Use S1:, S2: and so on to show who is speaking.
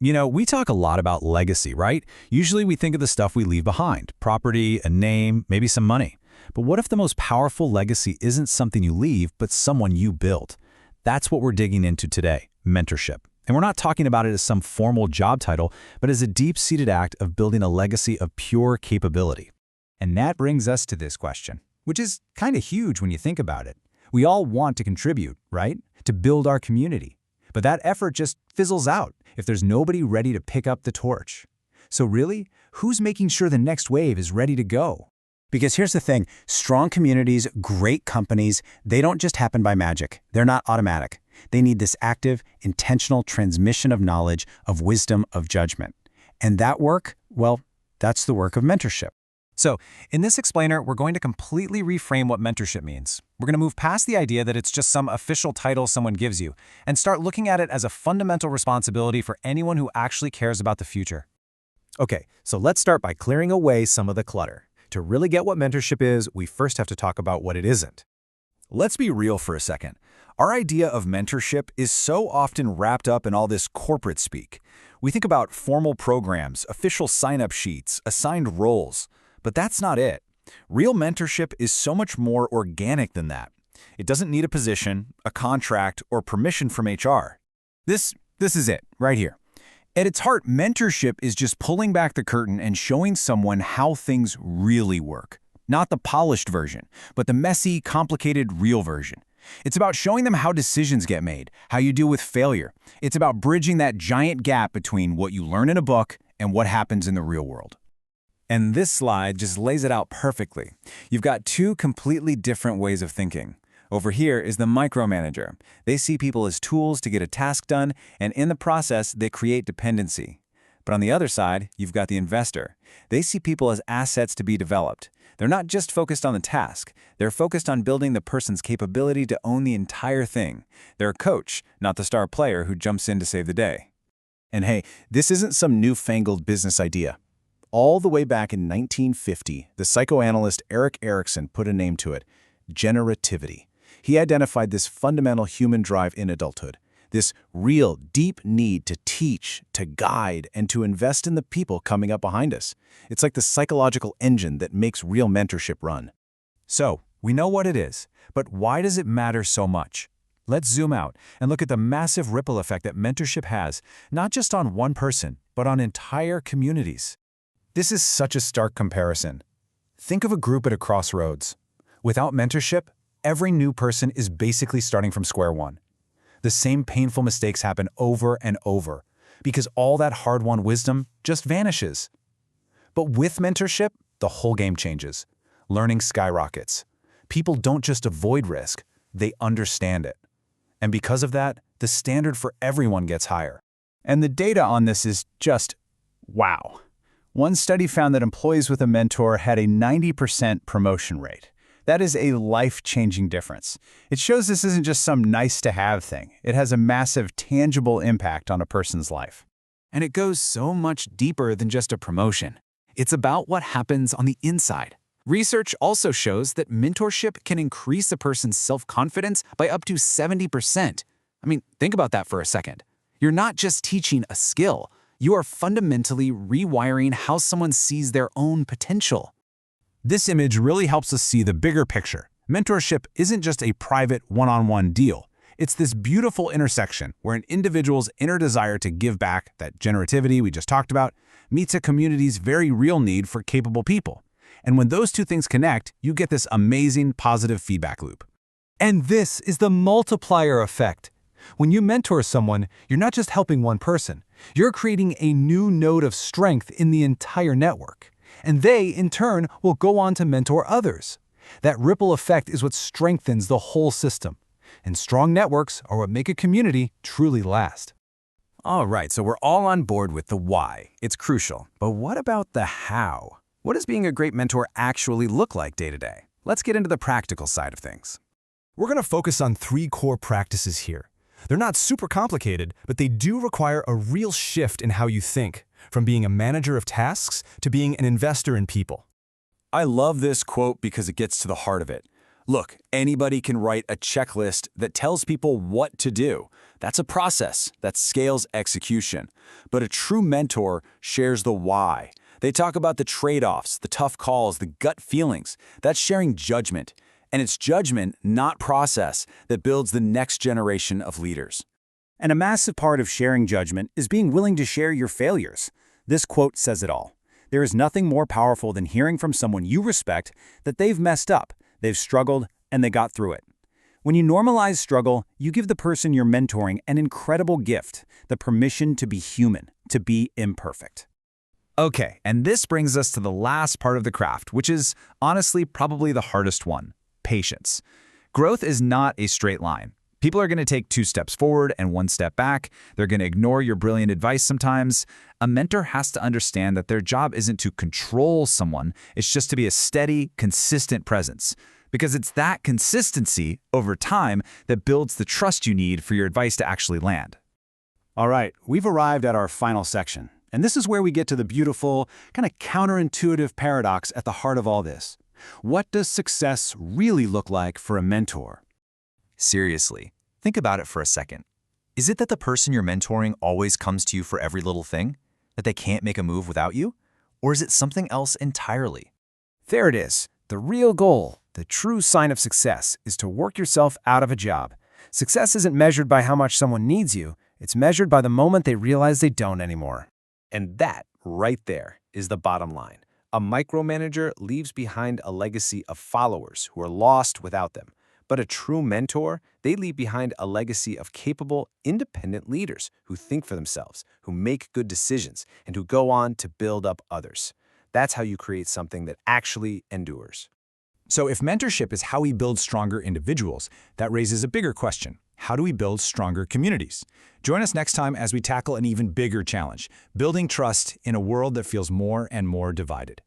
S1: We talk a lot about legacy, right? Usually we think of the stuff we leave behind, property, a name, maybe some money. But what if the most powerful legacy isn't something you leave, but someone you built? That's what we're digging into today, mentorship. And we're not talking about it as some formal job title, but as a deep-seated act of building a legacy of pure capability.
S2: And that brings us to this question, which is kind of huge when you think about it. We all want to contribute, right? To build our community. But that effort just fizzles out if there's nobody ready to pick up the torch. So really, who's making sure the next wave is ready to go?
S3: Because here's the thing, strong communities, great companies, they don't just happen by magic. They're not automatic. They need this active, intentional transmission of knowledge, of wisdom, of judgment. And that work, well, that's the work of mentorship.
S2: So, in this explainer, we're going to completely reframe what mentorship means. We're going to move past the idea that it's just some official title someone gives you, and start looking at it as a fundamental responsibility for anyone who actually cares about the future.
S4: Okay, so let's start by clearing away some of the clutter. To really get what mentorship is, we first have to talk about what it isn't.
S5: Let's be real for a second. Our idea of mentorship is so often wrapped up in all this corporate speak. We think about formal programs, official sign-up sheets, assigned roles. But that's not it. Real mentorship is so much more organic than that. It doesn't need a position, a contract, or permission from HR.
S2: This is it, right here. At its heart, mentorship is just pulling back the curtain and showing someone how things really work. Not the polished version, but the messy, complicated, real version. It's about showing them how decisions get made, how you deal with failure. It's about bridging that giant gap between what you learn in a book and what happens in the real world. And this slide just lays it out perfectly. You've got two completely different ways of thinking. Over here is the micromanager. They see people as tools to get a task done, and in the process, they create dependency. But on the other side, you've got the investor. They see people as assets to be developed. They're not just focused on the task. They're focused on building the person's capability to own the entire thing. They're a coach, not the star player who jumps in to save the day.
S4: And hey, this isn't some newfangled business idea. All the way back in 1950, the psychoanalyst Erik Erikson put a name to it: generativity. He identified this fundamental human drive in adulthood, this real, deep need to teach, to guide, and to invest in the people coming up behind us. It's like the psychological engine that makes real mentorship run.
S2: So, we know what it is, but why does it matter so much? Let's zoom out and look at the massive ripple effect that mentorship has, not just on one person, but on entire communities.
S4: This is such a stark comparison. Think of a group at a crossroads. Without mentorship, every new person is basically starting from square one. The same painful mistakes happen over and over because all that hard-won wisdom just vanishes. But with mentorship, the whole game changes. Learning skyrockets. People don't just avoid risk, they understand it. And because of that, the standard for everyone gets higher.
S2: And the data on this is just wow. One study found that employees with a mentor had a 90% promotion rate. That is a life-changing difference. It shows this isn't just some nice-to-have thing. It has a massive, tangible impact on a person's life. And it goes so much deeper than just a promotion. It's about what happens on the inside. Research also shows that mentorship can increase a person's self-confidence by up to 70%. I mean, think about that for a second. You're not just teaching a skill. You are fundamentally rewiring how someone sees their own potential.
S1: This image really helps us see the bigger picture. Mentorship isn't just a private one-on-one deal. It's this beautiful intersection where an individual's inner desire to give back, that generativity we just talked about, meets a community's very real need for capable people. And when those two things connect, you get this amazing positive feedback loop.
S6: And this is the multiplier effect. When you mentor someone, you're not just helping one person. You're creating a new node of strength in the entire network. And they, in turn, will go on to mentor others. That ripple effect is what strengthens the whole system. And strong networks are what make a community truly last.
S5: All right, so we're all on board with the why. It's crucial. But what about the how? What does being a great mentor actually look like day to day? Let's get into the practical side of things.
S4: We're going to focus on 3 core practices here. They're not super complicated, but they do require a real shift in how you think, from being a manager of tasks to being an investor in people.
S5: I love this quote because it gets to the heart of it. Look, anybody can write a checklist that tells people what to do. That's a process that scales execution. But a true mentor shares the why. They talk about the trade-offs, the tough calls, the gut feelings. That's sharing judgment. And it's judgment, not process, that builds the next generation of leaders.
S3: And a massive part of sharing judgment is being willing to share your failures. This quote says it all. There is nothing more powerful than hearing from someone you respect that they've messed up, they've struggled, and they got through it. When you normalize struggle, you give the person you're mentoring an incredible gift, the permission to be human, to be imperfect.
S2: Okay, and this brings us to the last part of the craft, which is honestly probably the hardest one: patience. Growth is not a straight line. People are going to take 2 steps forward and 1 step back. They're going to ignore your brilliant advice sometimes. A mentor has to understand that their job isn't to control someone, it's just to be a steady, consistent presence. Because it's that consistency over time that builds the trust you need for your advice to actually land.
S3: All right, we've arrived at our final section. And this is where we get to the beautiful, kind of counterintuitive paradox at the heart of all this. What does success really look like for a mentor?
S5: Seriously, think about it for a second. Is it that the person you're mentoring always comes to you for every little thing? That they can't make a move without you? Or is it something else entirely?
S2: There it is. The real goal, the true sign of success, is to work yourself out of a job. Success isn't measured by how much someone needs you. It's measured by the moment they realize they don't anymore.
S7: And that, right there, is the bottom line. A micromanager leaves behind a legacy of followers who are lost without them. But a true mentor, they leave behind a legacy of capable, independent leaders who think for themselves, who make good decisions, and who go on to build up others. That's how you create something that actually endures.
S1: So if mentorship is how we build stronger individuals, that raises a bigger question. How do we build stronger communities? Join us next time as we tackle an even bigger challenge, building trust in a world that feels more and more divided.